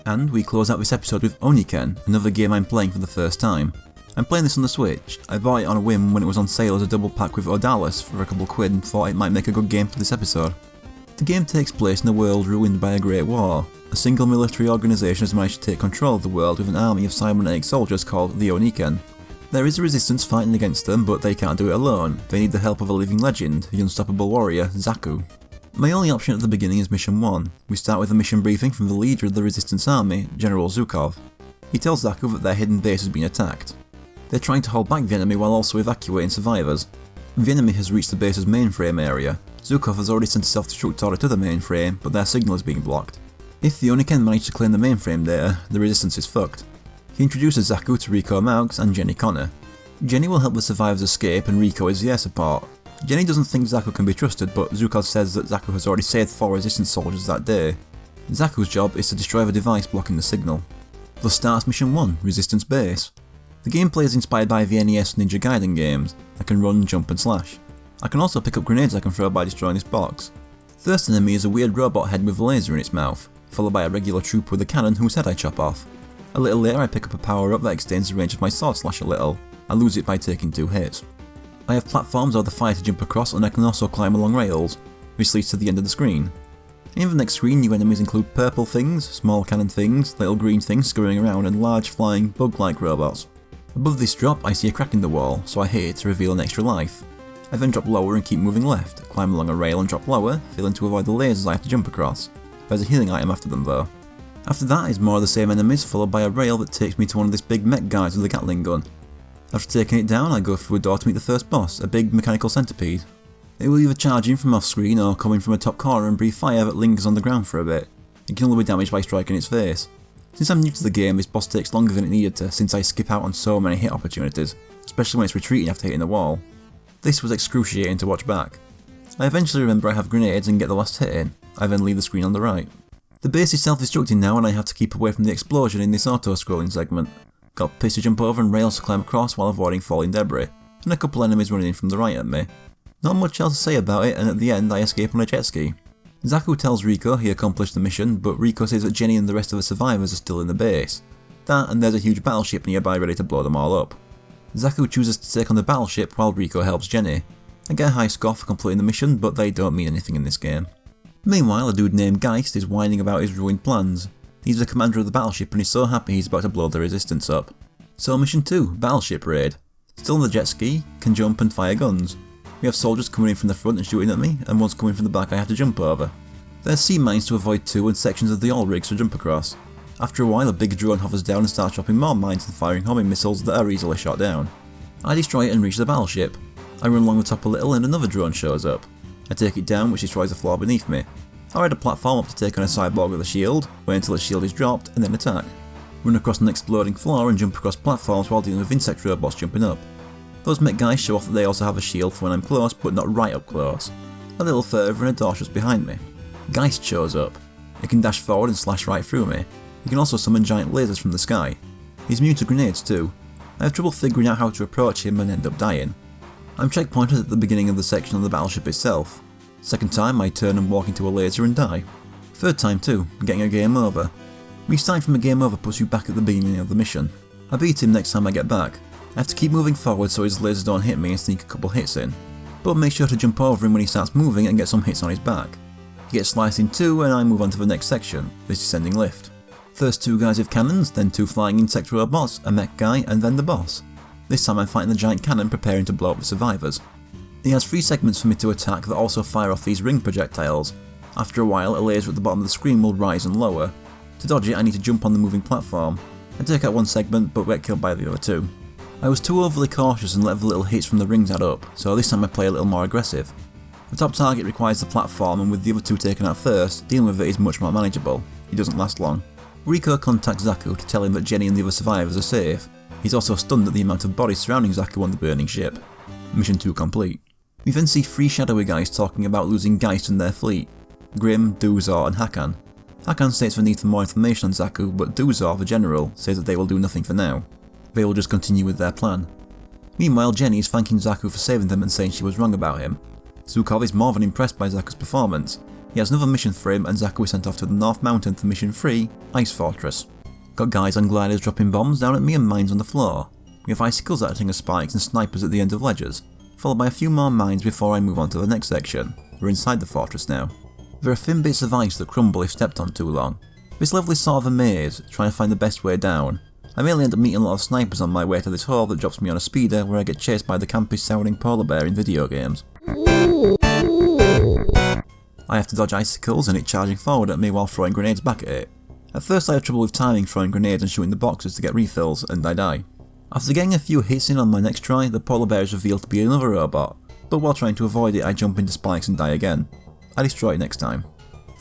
And we close out this episode with Oniken, another game I'm playing for the first time. I'm playing this on the Switch. I bought it on a whim when it was on sale as a double pack with Odalis for a couple quid and thought it might make a good game for this episode. The game takes place in a world ruined by a great war. A single military organisation has managed to take control of the world with an army of cybernetic soldiers called the Oniken. There is a resistance fighting against them, but they can't do it alone. They need the help of a living legend, the unstoppable warrior, Zaku. My only option at the beginning is Mission 1. We start with a mission briefing from the leader of the resistance army, General Zhukov. He tells Zaku that their hidden base has been attacked. They're trying to hold back the enemy while also evacuating survivors. The enemy has reached the base's mainframe area. Zhukov has already sent a self-destruct order to the mainframe, but their signal is being blocked. If the Oniken manage to claim the mainframe data, the resistance is fucked. He introduces Zaku to Rico Maugs and Jenny Connor. Jenny will help the survivors escape and Rico is the air support. Jenny doesn't think Zaku can be trusted, but Zhukov says that Zaku has already saved 4 resistance soldiers that day. Zaku's job is to destroy the device blocking the signal. Thus starts Mission 1, Resistance Base. The gameplay is inspired by the NES Ninja Gaiden games. I can run, jump and slash. I can also pick up grenades I can throw by destroying this box. First enemy is a weird robot head with a laser in its mouth, followed by a regular trooper with a cannon whose head I chop off. A little later I pick up a power up that extends the range of my sword slash a little. I lose it by taking 2 hits. I have platforms or the fire to jump across, and I can also climb along rails. This leads to the end of the screen. In the next screen, new enemies include purple things, small cannon things, little green things scurrying around, and large flying bug-like robots. Above this drop I see a crack in the wall, so I hit it to reveal an extra life. I then drop lower and keep moving left, climb along a rail and drop lower, failing to avoid the lasers I have to jump across. There's a healing item after them though. After that is more of the same enemies, followed by a rail that takes me to one of this big mech guys with a Gatling gun. After taking it down, I go through a door to meet the first boss, a big mechanical centipede. It will either charge in from off screen or come in from a top corner and breathe fire that lingers on the ground for a bit. It can only be damaged by striking its face. Since I'm new to the game, this boss takes longer than it needed to, since I skip out on so many hit opportunities, especially when it's retreating after hitting the wall. This was excruciating to watch back. I eventually remember I have grenades and get the last hit in. I then leave the screen on the right. The base is self-destructing now and I have to keep away from the explosion in this auto-scrolling segment. Got pits to jump over and rails to climb across while avoiding falling debris, and a couple enemies running in from the right at me. Not much else to say about it, and at the end I escape on a jet ski. Zaku tells Rico he accomplished the mission, but Rico says that Jenny and the rest of the survivors are still in the base. That and there's a huge battleship nearby ready to blow them all up. Zaku chooses to take on the battleship while Rico helps Jenny. I get a high score for completing the mission, but they don't mean anything in this game. Meanwhile, a dude named Geist is whining about his ruined plans. He's the commander of the battleship and he's so happy he's about to blow the resistance up. So Mission 2, Battleship Raid. Still on the jet ski, can jump and fire guns. We have soldiers coming in from the front and shooting at me, and ones coming from the back I have to jump over. There's sea mines to avoid too and sections of the oil rigs to jump across. After a while a big drone hovers down and starts dropping more mines and firing homing missiles that are easily shot down. I destroy it and reach the battleship. I run along the top a little and another drone shows up. I take it down, which destroys the floor beneath me. I ride a platform up to take on a cyborg with a shield, wait until the shield is dropped, and then attack. Run across an exploding floor and jump across platforms while dealing with insect robots jumping up. Those mech guys show off that they also have a shield for when I'm close, but not right up close. A little further and a door shuts behind me. Geist shows up. He can dash forward and slash right through me. He can also summon giant lasers from the sky. He's immune to grenades too. I have trouble figuring out how to approach him and end up dying. I'm checkpointed at the beginning of the section on the battleship itself. Second time I turn and walk into a laser and die. Third time too, getting a game over. Restarting from a game over puts you back at the beginning of the mission. I beat him next time I get back. I have to keep moving forward so his lasers don't hit me and sneak a couple hits in. But make sure to jump over him when he starts moving and get some hits on his back. He gets sliced in two and I move on to the next section, this descending lift. First 2 guys with cannons, then 2 flying insect robots, a mech guy and then the boss. This time I'm fighting the giant cannon preparing to blow up the survivors. He has 3 segments for me to attack that also fire off these ring projectiles. After a while a laser at the bottom of the screen will rise and lower. To dodge it I need to jump on the moving platform. I take out 1 segment but get killed by the other 2. I was too overly cautious and let the little hits from the rings add up, so this time I play a little more aggressive. The top target requires the platform and with the other 2 taken out first, dealing with it is much more manageable. It doesn't last long. Rico contacts Zaku to tell him that Jenny and the other survivors are safe. He's also stunned at the amount of bodies surrounding Zaku on the burning ship. Mission 2 complete. We then see 3 shadowy guys talking about losing Geist and their fleet. Grim, Duzor and Hakan. Hakan states the need for more information on Zaku, but Duzor, the general, says that they will do nothing for now. They will just continue with their plan. Meanwhile, Jenny is thanking Zaku for saving them and saying she was wrong about him. Zhukov is more than impressed by Zaku's performance. He has another mission for him, and Zaku is sent off to the North Mountain for mission 3, Ice Fortress. Got guys on gliders dropping bombs down at me and mines on the floor. We have icicles acting as spikes and snipers at the end of ledges, followed by a few more mines before I move on to the next section. We're inside the fortress now. There are thin bits of ice that crumble if stepped on too long. This level is sort of a maze, trying to find the best way down. I mainly end up meeting a lot of snipers on my way to this hole that drops me on a speeder where I get chased by the campy sounding polar bear in video games. I have to dodge icicles and it charging forward at me while throwing grenades back at it. At first I have trouble with timing throwing grenades and shooting the boxes to get refills, and I die. After getting a few hits in on my next try, the polar bear is revealed to be another robot, but while trying to avoid it I jump into spikes and die again. I destroy it next time.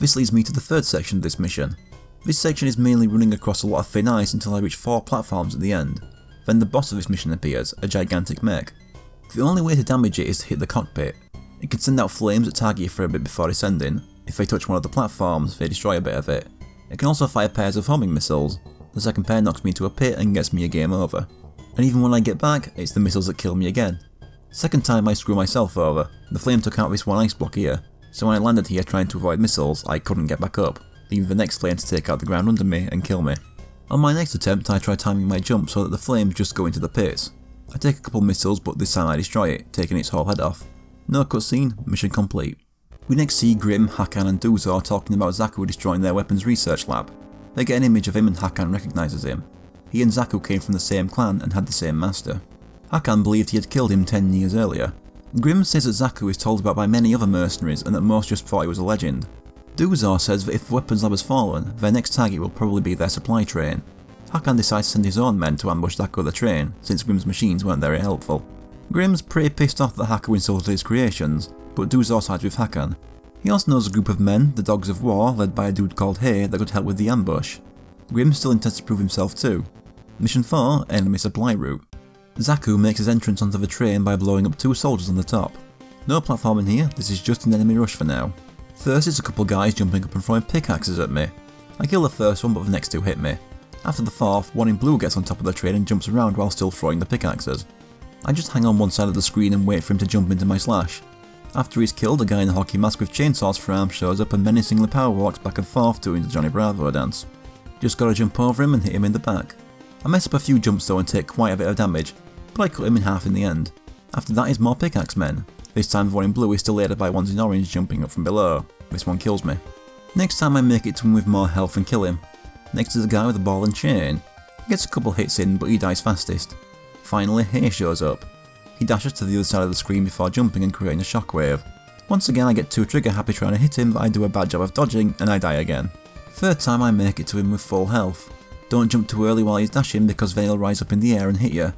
This leads me to the third section of this mission. This section is mainly running across a lot of thin ice until I reach 4 platforms at the end. Then the boss of this mission appears, a gigantic mech. The only way to damage it is to hit the cockpit. It can send out flames that target you for a bit before descending. If they touch one of the platforms, they destroy a bit of it. It can also fire pairs of homing missiles. The second pair knocks me into a pit and gets me a game over. And even when I get back, it's the missiles that kill me again. Second time I screw myself over. The flame took out this one ice block here, so when I landed here trying to avoid missiles, I couldn't get back up, leaving the next flame to take out the ground under me and kill me. On my next attempt I try timing my jump so that the flames just go into the pits. I take a couple missiles but this time I destroy it, taking its whole head off. No cutscene, mission complete. We next see Grim, Hakan and Duzor talking about Zaku destroying their weapons research lab. They get an image of him and Hakan recognises him. He and Zaku came from the same clan and had the same master. Hakan believed he had killed him 10 years earlier. Grim says that Zaku is told about by many other mercenaries and that most just thought he was a legend. Duzor says that if the weapons lab has fallen, their next target will probably be their supply train. Hakan decides to send his own men to ambush Zaku at the train, since Grim's machines weren't very helpful. Grim's pretty pissed off that Haku insulted his creations, but Duzor sides with Hakan. He also knows a group of men, the Dogs of War, led by a dude called Hay, that could help with the ambush. Grim still intends to prove himself too. Mission 4, Enemy Supply Route. Zaku makes his entrance onto the train by blowing up 2 soldiers on the top. No platforming here, this is just an enemy rush for now. First is a couple guys jumping up and throwing pickaxes at me. I kill the first one but the next 2 hit me. After the fourth, one in blue gets on top of the train and jumps around while still throwing the pickaxes. I just hang on one side of the screen and wait for him to jump into my slash. After he's killed, a guy in a hockey mask with chainsaws for arms shows up and menacingly power walks back and forth doing the Johnny Bravo dance. Just gotta jump over him and hit him in the back. I mess up a few jumps though and take quite a bit of damage, but I cut him in half in the end. After that is more pickaxe men. This time the one in blue is still aided by ones in orange jumping up from below. This one kills me. Next time I make it to him with more health and kill him. Next is a guy with a ball and chain. He gets a couple hits in but he dies fastest. Finally, Hay shows up. He dashes to the other side of the screen before jumping and creating a shockwave. Once again I get too trigger happy trying to hit him, but I do a bad job of dodging and I die again. Third time I make it to him with full health. Don't jump too early while he's dashing because they'll rise up in the air and hit you.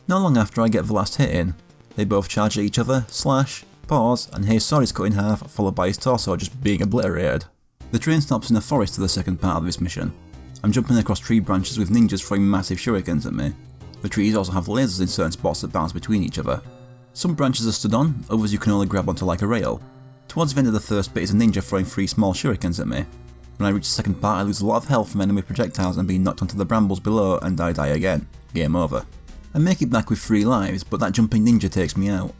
Not long after I get the last hit in. They both charge at each other, slash, pause, and Hay's sword is cut in half, followed by his torso just being obliterated. The train stops in a forest to the second part of this mission. I'm jumping across tree branches with ninjas throwing massive shurikens at me. The trees also have lasers in certain spots that bounce between each other. Some branches are stood on, others you can only grab onto like a rail. Towards the end of the first bit is a ninja throwing 3 small shurikens at me. When I reach the second part I lose a lot of health from enemy projectiles and being knocked onto the brambles below and I die again. Game over. I make it back with 3 lives, but that jumping ninja takes me out.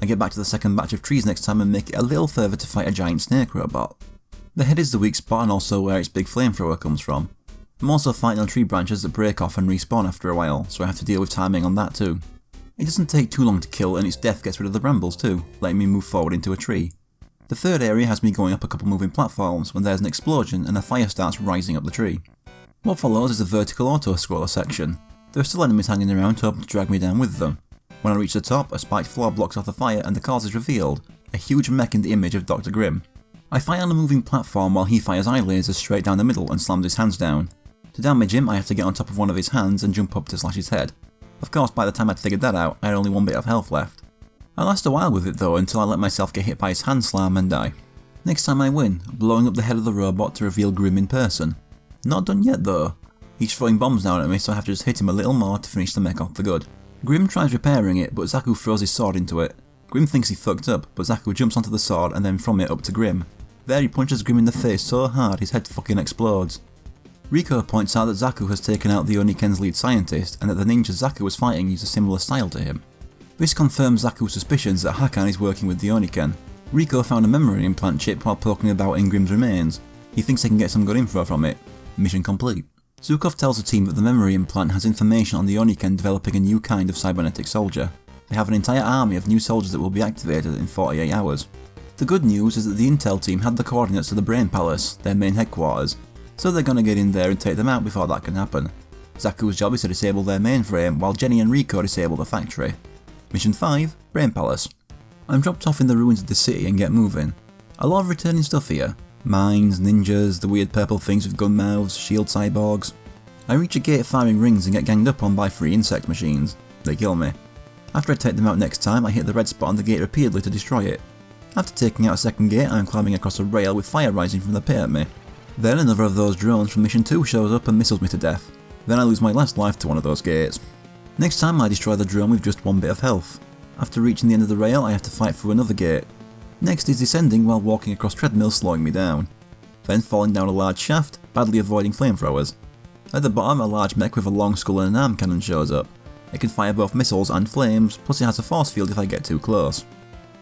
I get back to the second batch of trees next time and make it a little further to fight a giant snake robot. The head is the weak spot and also where its big flamethrower comes from. I'm also fighting on tree branches that break off and respawn after a while, so I have to deal with timing on that too. It doesn't take too long to kill and its death gets rid of the brambles too, letting me move forward into a tree. The third area has me going up a couple moving platforms when there's an explosion and a fire starts rising up the tree. What follows is a vertical auto-scroller section. There are still enemies hanging around hoping to drag me down with them. When I reach the top, a spiked floor blocks off the fire and the cause is revealed, a huge mech in the image of Dr. Grim. I fight on a moving platform while he fires eye lasers straight down the middle and slams his hands down. To damage him, I have to get on top of one of his hands and jump up to slash his head. Of course, by the time I'd figured that out, I had only 1 bit of health left. I last a while with it though until I let myself get hit by his hand slam and die. Next time I win, blowing up the head of the robot to reveal Grim in person. Not done yet though. He's throwing bombs down at me so I have to just hit him a little more to finish the mech off for good. Grim tries repairing it but Zaku throws his sword into it. Grim thinks he fucked up, but Zaku jumps onto the sword and then from it up to Grim. There he punches Grim in the face so hard his head fucking explodes. Riko points out that Zaku has taken out the Oniken's lead scientist and that the ninjas Zaku was fighting use a similar style to him. This confirms Zaku's suspicions that Hakan is working with the Oniken. Rico found a memory implant chip while poking about Ingrim's remains. He thinks they can get some good info from it. Mission complete. Zukov tells the team that the memory implant has information on the Oniken developing a new kind of cybernetic soldier. They have an entire army of new soldiers that will be activated in 48 hours. The good news is that the intel team had the coordinates to the Brain Palace, their main headquarters, so they're gonna get in there and take them out before that can happen. Zaku's job is to disable their mainframe, while Jenny and Rico disable the factory. Mission 5, Brain Palace. I'm dropped off in the ruins of the city and get moving. A lot of returning stuff here. Mines, ninjas, the weird purple things with gun mouths, shield cyborgs. I reach a gate firing rings and get ganged up on by 3 insect machines. They kill me. After I take them out next time, I hit the red spot on the gate repeatedly to destroy it. After taking out a second gate, I am climbing across a rail with fire rising from the pit at me. Then another of those drones from Mission 2 shows up and missiles me to death. Then I lose my last life to one of those gates. Next time I destroy the drone with just 1 bit of health. After reaching the end of the rail, I have to fight through another gate. Next is descending while walking across treadmills, slowing me down. Then falling down a large shaft, badly avoiding flamethrowers. At the bottom, a large mech with a long skull and an arm cannon shows up. It can fire both missiles and flames, plus it has a force field if I get too close.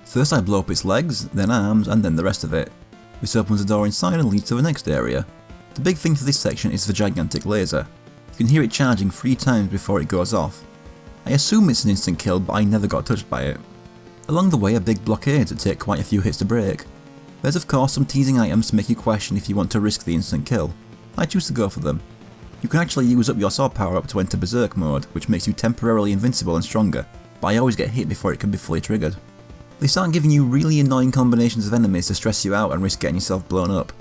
First I blow up its legs, then arms, and then the rest of it. This opens a door inside and leads to the next area. The big thing for this section is the gigantic laser. You can hear it charging 3 times before it goes off. I assume it's an instant kill, but I never got touched by it. Along the way are big blockades that take quite a few hits to break. There's of course some teasing items to make you question if you want to risk the instant kill. I choose to go for them. You can actually use up your sword power up to enter berserk mode, which makes you temporarily invincible and stronger, but I always get hit before it can be fully triggered. They start giving you really annoying combinations of enemies to stress you out and risk getting yourself blown up.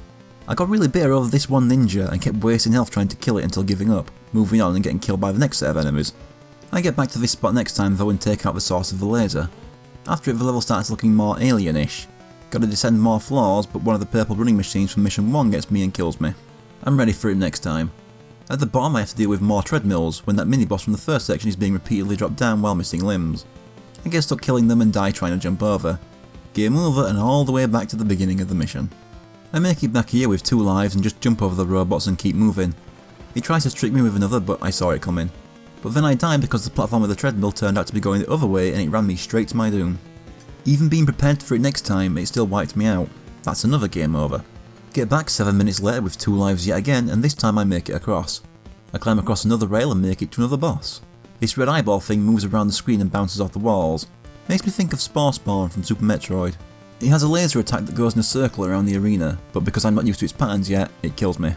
I got really bitter over this one ninja and kept wasting health trying to kill it until giving up, moving on and getting killed by the next set of enemies. I get back to this spot next time though and take out the source of the laser. After it the level starts looking more alienish. Gotta descend more floors, but one of the purple running machines from Mission 1 gets me and kills me. I'm ready for it next time. At the bottom I have to deal with more treadmills when that mini-boss from the first section is being repeatedly dropped down while missing limbs. I get stuck killing them and die trying to jump over. Game over and all the way back to the beginning of the mission. I make it back here with 2 lives and just jump over the robots and keep moving. He tries to trick me with another, but I saw it coming. But then I died because the platform with the treadmill turned out to be going the other way and it ran me straight to my doom. Even being prepared for it next time, it still wiped me out. That's another game over. Get back 7 minutes later with 2 lives yet again, and this time I make it across. I climb across another rail and make it to another boss. This red eyeball thing moves around the screen and bounces off the walls. Makes me think of Spore Spawn from Super Metroid. It has a laser attack that goes in a circle around the arena, but because I'm not used to its patterns yet, it kills me.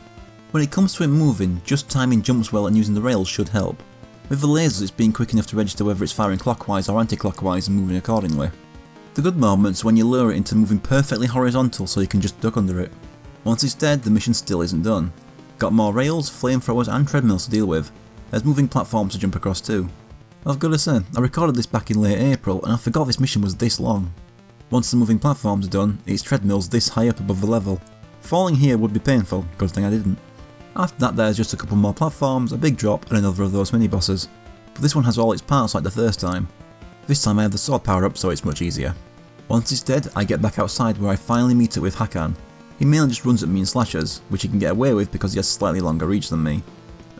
When it comes to it moving, just timing jumps well and using the rails should help. With the lasers it's being quick enough to register whether it's firing clockwise or anti-clockwise and moving accordingly. The good moments are when you lure it into moving perfectly horizontal so you can just duck under it. Once it's dead, the mission still isn't done. Got more rails, flamethrowers and treadmills to deal with. There's moving platforms to jump across too. I've got to say, I recorded this back in late April and I forgot this mission was this long. Once the moving platforms are done, it's treadmills this high up above the level. Falling here would be painful, good thing I didn't. After that there's just a couple more platforms, a big drop and another of those mini bosses. But this one has all its parts like the first time. This time I have the sword power up so it's much easier. Once it's dead, I get back outside where I finally meet it with Hakan. He mainly just runs at me and slashes, which he can get away with because he has slightly longer reach than me.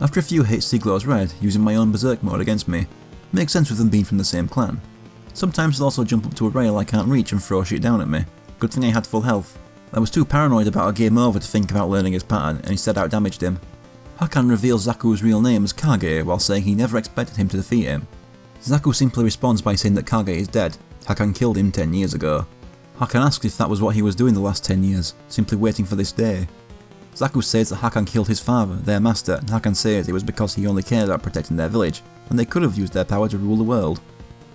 After a few hits he glows red, using my own berserk mode against me. Makes sense with them being from the same clan. Sometimes he'll also jump up to a rail I can't reach and throw shit down at me. Good thing I had full health. I was too paranoid about a game over to think about learning his pattern and instead outdamaged him. Hakan reveals Zaku's real name as Kage while saying he never expected him to defeat him. Zaku simply responds by saying that Kage is dead. Hakan killed him 10 years ago. Hakan asks if that was what he was doing the last 10 years, simply waiting for this day. Zaku says that Hakan killed his father, their master, and Hakan says it was because he only cared about protecting their village, and they could have used their power to rule the world.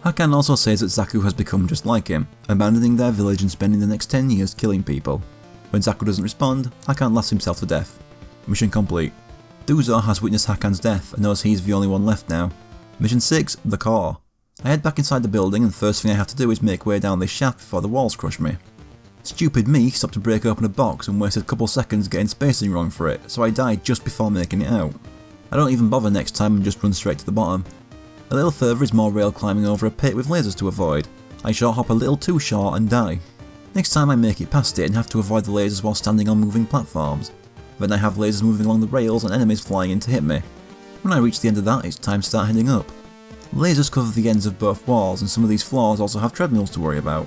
Hakan also says that Zaku has become just like him, abandoning their village and spending the next 10 years killing people. When Zaku doesn't respond, Hakan laughs himself to death. Mission complete. Duzo has witnessed Hakan's death and knows he's the only one left now. Mission 6, The Core. I head back inside the building and the first thing I have to do is make way down this shaft before the walls crush me. Stupid me stopped to break open a box and wasted a couple seconds getting spacing wrong for it, so I died just before making it out. I don't even bother next time and just run straight to the bottom. A little further is more rail climbing over a pit with lasers to avoid. I short hop a little too short and die. Next time I make it past it and have to avoid the lasers while standing on moving platforms. Then I have lasers moving along the rails and enemies flying in to hit me. When I reach the end of that, it's time to start heading up. Lasers cover the ends of both walls and some of these floors also have treadmills to worry about.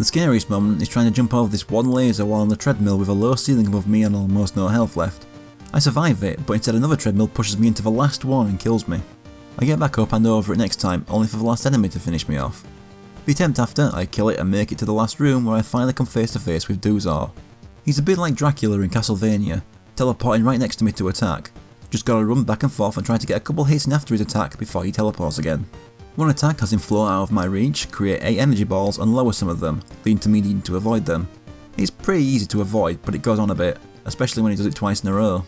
The scariest moment is trying to jump over this one laser while on the treadmill with a low ceiling above me and almost no health left. I survive it, but instead another treadmill pushes me into the last one and kills me. I get back up and over it next time, only for the last enemy to finish me off. The attempt after, I kill it and make it to the last room where I finally come face to face with Duzar. He's a bit like Dracula in Castlevania, teleporting right next to me to attack. Just gotta run back and forth and try to get a couple hits in after his attack before he teleports again. One attack has him float out of my reach, create 8 energy balls and lower some of them, leading to me needing to avoid them. It's pretty easy to avoid, but it goes on a bit, especially when he does it twice in a row.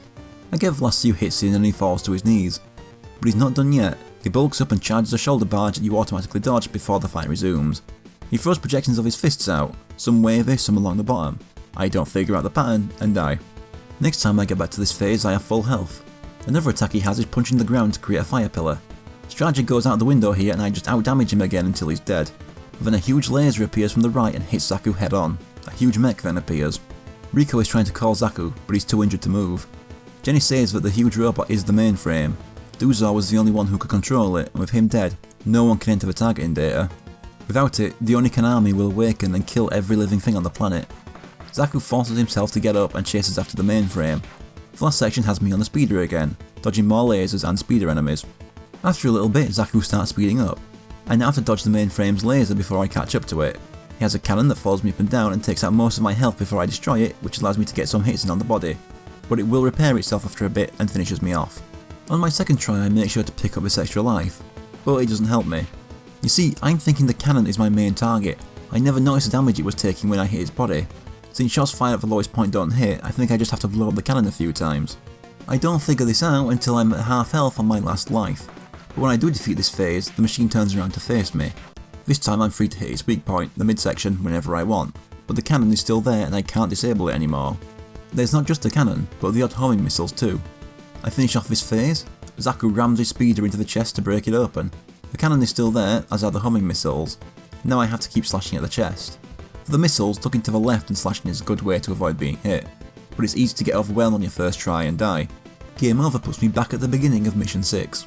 I get the last few hits in and he falls to his knees. But he's not done yet. He bulks up and charges a shoulder barge that you automatically dodge before the fight resumes. He throws projections of his fists out, some wavy, some along the bottom. I don't figure out the pattern and die. Next time I get back to this phase I have full health. Another attack he has is punching the ground to create a fire pillar. Strategy goes out the window here and I just outdamage him again until he's dead. Then a huge laser appears from the right and hits Zaku head on. A huge mech then appears. Riko is trying to call Zaku, but he's too injured to move. Jenny says that the huge robot is the mainframe. Duzar was the only one who could control it, and with him dead, no one can enter the targeting data. Without it, the Oniken army will awaken and kill every living thing on the planet. Zaku forces himself to get up and chases after the mainframe. The last section has me on the speeder again, dodging more lasers and speeder enemies. After a little bit, Zaku starts speeding up. I now have to dodge the mainframe's laser before I catch up to it. He has a cannon that follows me up and down and takes out most of my health before I destroy it, which allows me to get some hits in on the body. But it will repair itself after a bit and finishes me off. On my second try I make sure to pick up this extra life, but it doesn't help me. You see, I'm thinking the cannon is my main target. I never noticed the damage it was taking when I hit its body. Since shots fired at the lowest point don't hit, I think I just have to blow up the cannon a few times. I don't figure this out until I'm at half health on my last life. But when I do defeat this phase, the machine turns around to face me. This time I'm free to hit its weak point, the midsection, whenever I want, but the cannon is still there and I can't disable it anymore. There's not just the cannon, but the odd homing missiles too. I finish off this phase, Zaku rams his speeder into the chest to break it open. The cannon is still there, as are the homing missiles. Now I have to keep slashing at the chest. For the missiles, ducking to the left and slashing is a good way to avoid being hit, but it's easy to get overwhelmed on your first try and die. Game over puts me back at the beginning of Mission 6.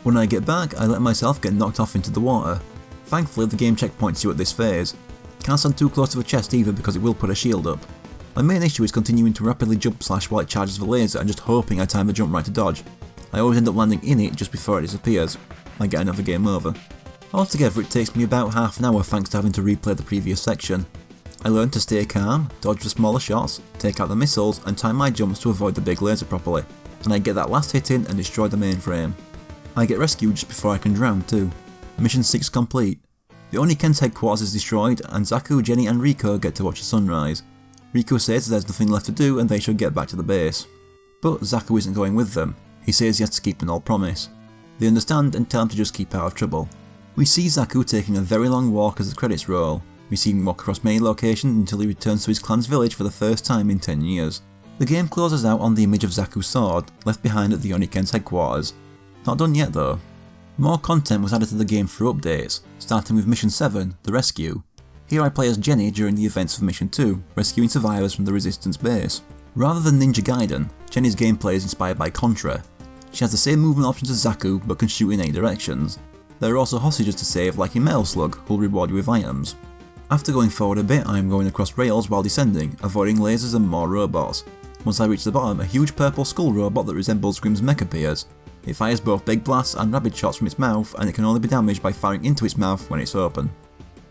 When I get back, I let myself get knocked off into the water. Thankfully the game checkpoints you at this phase. Can't stand too close to the chest either because it will put a shield up. My main issue is continuing to rapidly jump slash while it charges the laser and just hoping I time the jump right to dodge. I always end up landing in it just before it disappears. I get another game over. Altogether it takes me about half an hour thanks to having to replay the previous section. I learned to stay calm, dodge the smaller shots, take out the missiles and time my jumps to avoid the big laser properly, and I get that last hit in and destroy the mainframe. I get rescued just before I can drown too. Mission 6 complete. The Oniken's headquarters is destroyed and Zaku, Jenny and Riko get to watch the sunrise. Riko says there's nothing left to do and they should get back to the base. But Zaku isn't going with them. He says he has to keep an old promise. They understand and tell him to just keep out of trouble. We see Zaku taking a very long walk as the credits roll. We see him walk across many locations until he returns to his clan's village for the first time in 10 years. The game closes out on the image of Zaku's sword, left behind at the Oniken's headquarters. Not done yet though. More content was added to the game through updates, starting with Mission 7, The Rescue. Here I play as Jenny during the events of Mission 2, rescuing survivors from the Resistance base. Rather than Ninja Gaiden, Jenny's gameplay is inspired by Contra. She has the same movement options as Zaku, but can shoot in 8 directions. There are also hostages to save like in Metal Slug, who will reward you with items. After going forward a bit I am going across rails while descending, avoiding lasers and more robots. Once I reach the bottom, a huge purple skull robot that resembles Grimm's mech appears. It fires both big blasts and rapid shots from its mouth, and it can only be damaged by firing into its mouth when it's open.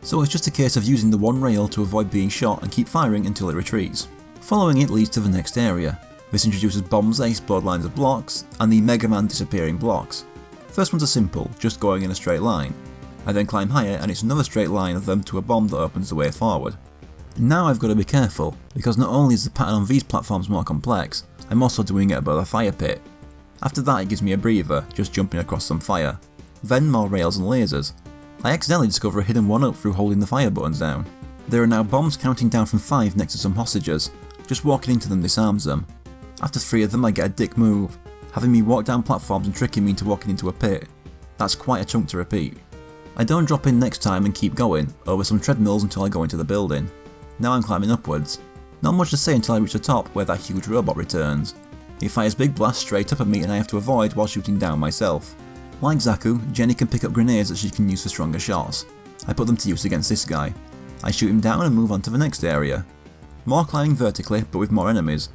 So it's just a case of using the one rail to avoid being shot and keep firing until it retreats. Following it leads to the next area. This introduces bombs that explode lines of blocks, and the Mega Man disappearing blocks. First ones are simple, just going in a straight line. I then climb higher and it's another straight line of them to a bomb that opens the way forward. Now I've got to be careful, because not only is the pattern on these platforms more complex, I'm also doing it above a fire pit. After that it gives me a breather, just jumping across some fire. Then more rails and lasers. I accidentally discover a hidden 1-up through holding the fire buttons down. There are now bombs counting down from 5 next to some hostages. Just walking into them disarms them. After 3 of them I get a dick move, having me walk down platforms and tricking me into walking into a pit. That's quite a chunk to repeat. I don't drop in next time and keep going, over some treadmills until I go into the building. Now I'm climbing upwards. Not much to say until I reach the top where that huge robot returns. He fires big blasts straight up at me and I have to avoid while shooting down myself. Like Zaku, Jenny can pick up grenades that she can use for stronger shots. I put them to use against this guy. I shoot him down and move on to the next area. More climbing vertically, but with more enemies.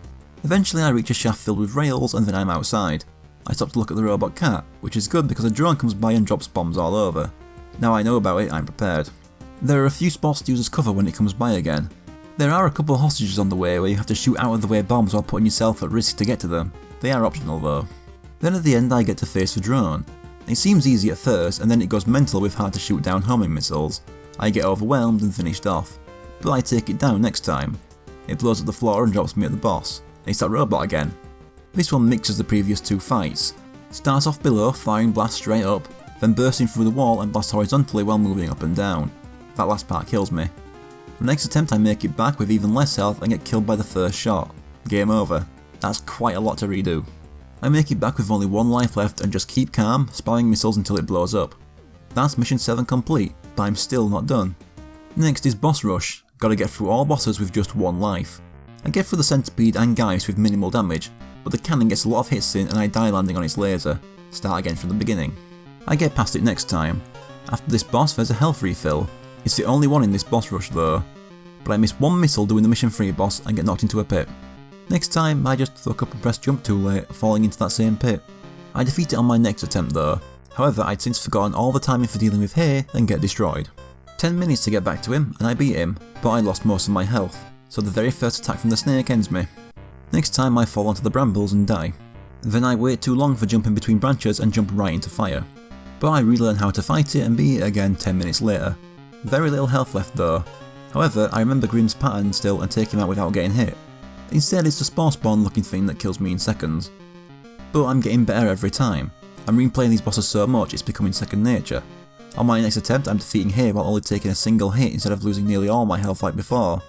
Eventually I reach a shaft filled with rails and then I'm outside. I stop to look at the robot cat, which is good because a drone comes by and drops bombs all over. Now I know about it, I'm prepared. There are a few spots to use as cover when it comes by again. There are a couple of hostages on the way where you have to shoot out of the way bombs while putting yourself at risk to get to them. They are optional though. Then at the end I get to face the drone. It seems easy at first and then it goes mental with hard to shoot down homing missiles. I get overwhelmed and finished off. But I take it down next time. It blows up the floor and drops me at the boss. It's that robot again. This one mixes the previous two fights. Starts off below, firing blasts straight up, then bursting through the wall and blasts horizontally while moving up and down. That last part kills me. The next attempt I make it back with even less health and get killed by the first shot. Game over. That's quite a lot to redo. I make it back with only one life left and just keep calm, spamming missiles until it blows up. That's mission 7 complete, but I'm still not done. Next is boss rush. Gotta get through all bosses with just one life. I get through the centipede and Geist with minimal damage, but the cannon gets a lot of hits in and I die landing on its laser. Start again from the beginning. I get past it next time. After this boss there's a health refill. It's the only one in this boss rush though. But I miss one missile doing the mission 3 boss and get knocked into a pit. Next time I just fuck up and press jump too late, falling into that same pit. I defeat it on my next attempt though. However, I'd since forgotten all the timing for dealing with Hay and get destroyed. 10 minutes to get back to him and I beat him, but I lost most of my health, so the very first attack from the snake ends me. Next time I fall onto the brambles and die. Then I wait too long for jumping between branches and jump right into fire. But I relearn how to fight it and beat it again 10 minutes later. Very little health left though. However, I remember Grimm's pattern still and take him out without getting hit. Instead it's the spore spawn looking thing that kills me in seconds. But I'm getting better every time. I'm replaying these bosses so much it's becoming second nature. On my next attempt I'm defeating Hay while only taking a single hit instead of losing nearly all my health like before.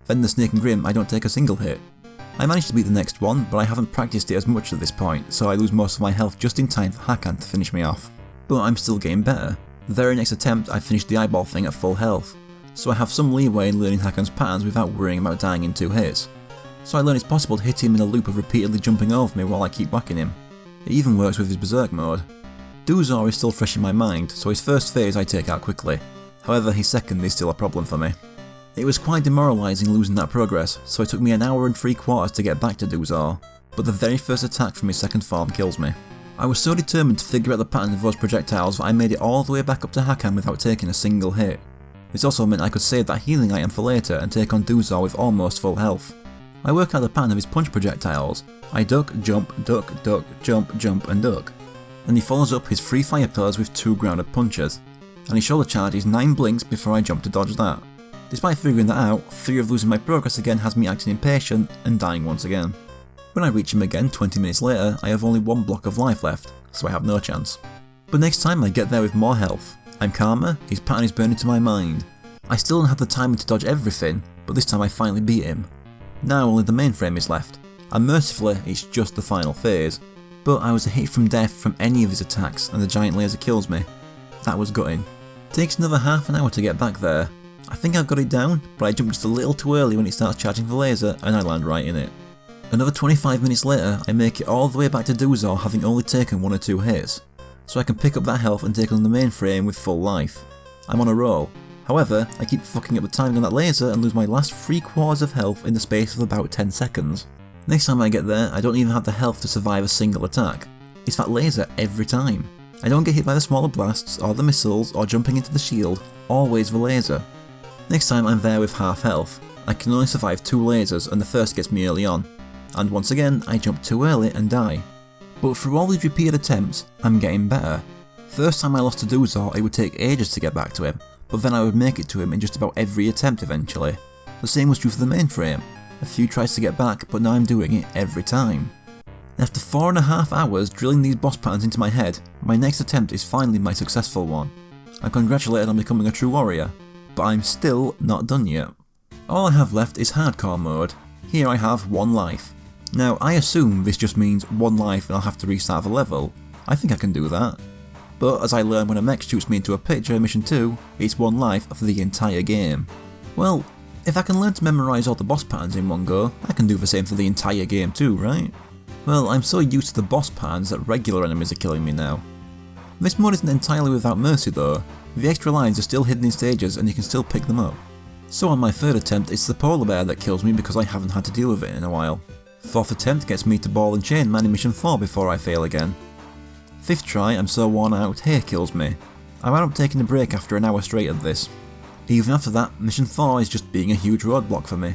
Then the Snake and Grimm I don't take a single hit. I managed to beat the next one, but I haven't practiced it as much at this point, so I lose most of my health just in time for Hakan to finish me off. But I'm still getting better. The very next attempt I finished the eyeball thing at full health, so I have some leeway in learning Hakan's patterns without worrying about dying in 2 hits. So I learn it's possible to hit him in a loop of repeatedly jumping over me while I keep whacking him. It even works with his berserk mode. Duzor is still fresh in my mind, so his first phase I take out quickly. However, his second is still a problem for me. It was quite demoralising losing that progress, so it took me an hour and 3/4 to get back to Duzor, but the very first attack from his second form kills me. I was so determined to figure out the pattern of those projectiles that I made it all the way back up to Hakan without taking a single hit. This also meant I could save that healing item for later and take on Duzor with almost full health. I work out the pattern of his punch projectiles. I duck, jump, jump, and duck. Then he follows up his 3 fire pillars with 2 grounded punches, and his shoulder charge is 9 blinks before I jump to dodge that. Despite figuring that out, fear of losing my progress again has me acting impatient and dying once again. When I reach him again 20 minutes later, I have only 1 block of life left, so I have no chance. But next time I get there with more health. I'm calmer, his pattern is burned into my mind. I still don't have the timing to dodge everything, but this time I finally beat him. Now only the mainframe is left, and mercifully it's just the final phase. But I was a hit from death from any of his attacks and the giant laser kills me. That was gutting. Takes another half an hour to get back there. I think I've got it down, but I jump just a little too early when it starts charging the laser and I land right in it. Another 25 minutes later I make it all the way back to Duzor having only taken 1 or 2 hits, so I can pick up that health and take on the mainframe with full life. I'm on a roll. However, I keep fucking up the timing on that laser and lose my last 3/4 of health in the space of about 10 seconds. Next time I get there, I don't even have the health to survive a single attack. It's that laser every time. I don't get hit by the smaller blasts, or the missiles, or jumping into the shield, always the laser. Next time I'm there with half health. I can only survive 2 lasers and the first gets me early on. And once again, I jump too early and die. But through all these repeated attempts, I'm getting better. First time I lost to Duzor, it would take ages to get back to him, but then I would make it to him in just about every attempt eventually. The same was true for the mainframe. A few tries to get back, but now I'm doing it every time. After 4.5 hours drilling these boss patterns into my head, my next attempt is finally my successful one. I'm congratulated on becoming a true warrior, but I'm still not done yet. All I have left is hardcore mode. Here I have 1 life. Now I assume this just means 1 life and I'll have to restart the level. I think I can do that. But as I learn when a mech shoots me into a pit during mission 2, it's 1 life for the entire game. Well, if I can learn to memorise all the boss patterns in one go, I can do the same for the entire game too, right? Well, I'm so used to the boss patterns that regular enemies are killing me now. This mode isn't entirely without mercy though. The extra lines are still hidden in stages and you can still pick them up. So on my 3rd attempt it's the polar bear that kills me because I haven't had to deal with it in a while. 4th attempt gets me to ball and chain man in mission 4 before I fail again. 5th try I'm so worn out Hay kills me. I wound up taking a break after an hour straight of this. Even after that, mission 4 is just being a huge roadblock for me.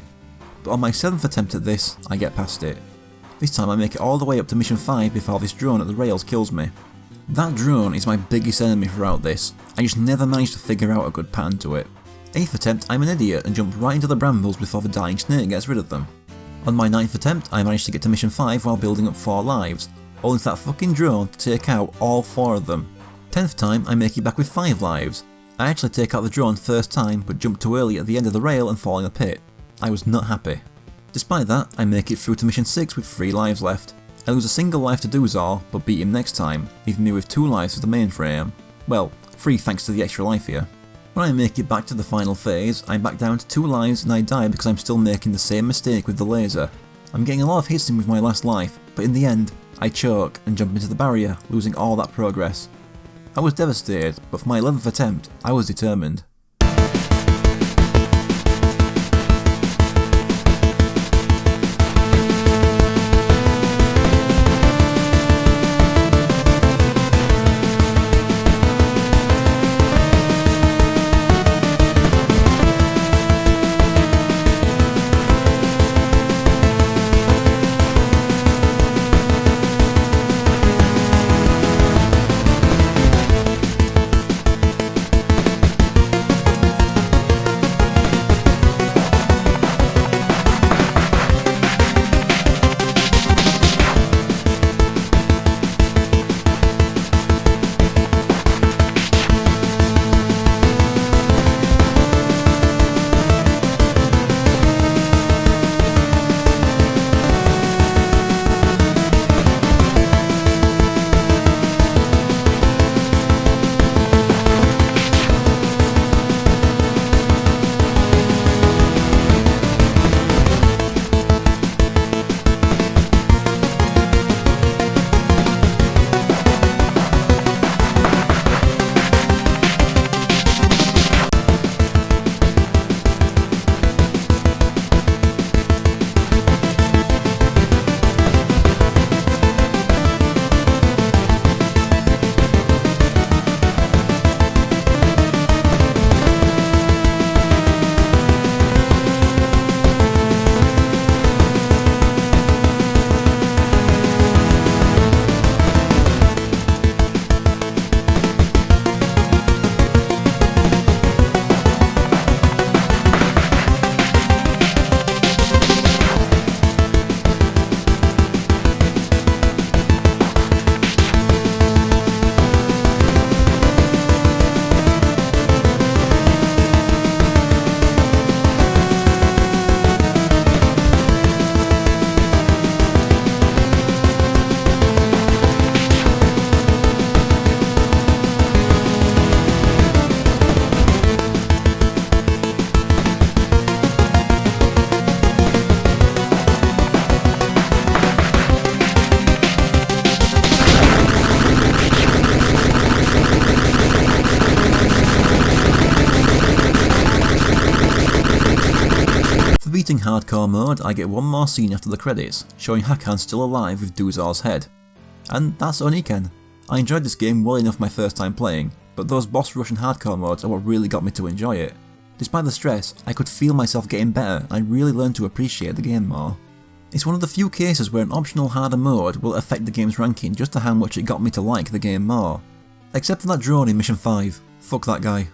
But on my 7th attempt at this, I get past it. This time I make it all the way up to mission 5 before this drone at the rails kills me. That drone is my biggest enemy throughout this. I just never managed to figure out a good pattern to it. 8th attempt I'm an idiot and jump right into the brambles before the dying snake gets rid of them. On my 9th attempt I managed to get to mission 5 while building up 4 lives, only for that fucking drone to take out all 4 of them. 10th time I make it back with 5 lives. I actually take out the drone first time but jump too early at the end of the rail and fall in a pit. I was not happy. Despite that, I make it through to mission 6 with 3 lives left. I lose a single life to Duzar, but beat him next time, leaving me with 2 lives for the mainframe. Well, 3 thanks to the extra life here. When I make it back to the final phase, I'm back down to 2 lives and I die because I'm still making the same mistake with the laser. I'm getting a lot of hits in with my last life, but in the end, I choke and jump into the barrier, losing all that progress. I was devastated, but for my 11th attempt, I was determined. beating hardcore mode, I get one more scene after the credits, showing Hakan still alive with Duzar's head. And that's Oniken. I enjoyed this game well enough my first time playing, but those boss rush and hardcore modes are what really got me to enjoy it. Despite the stress, I could feel myself getting better and I really learned to appreciate the game more. It's one of the few cases where an optional harder mode will affect the game's ranking just to how much it got me to like the game more. Except for that drone in Mission 5, fuck that guy.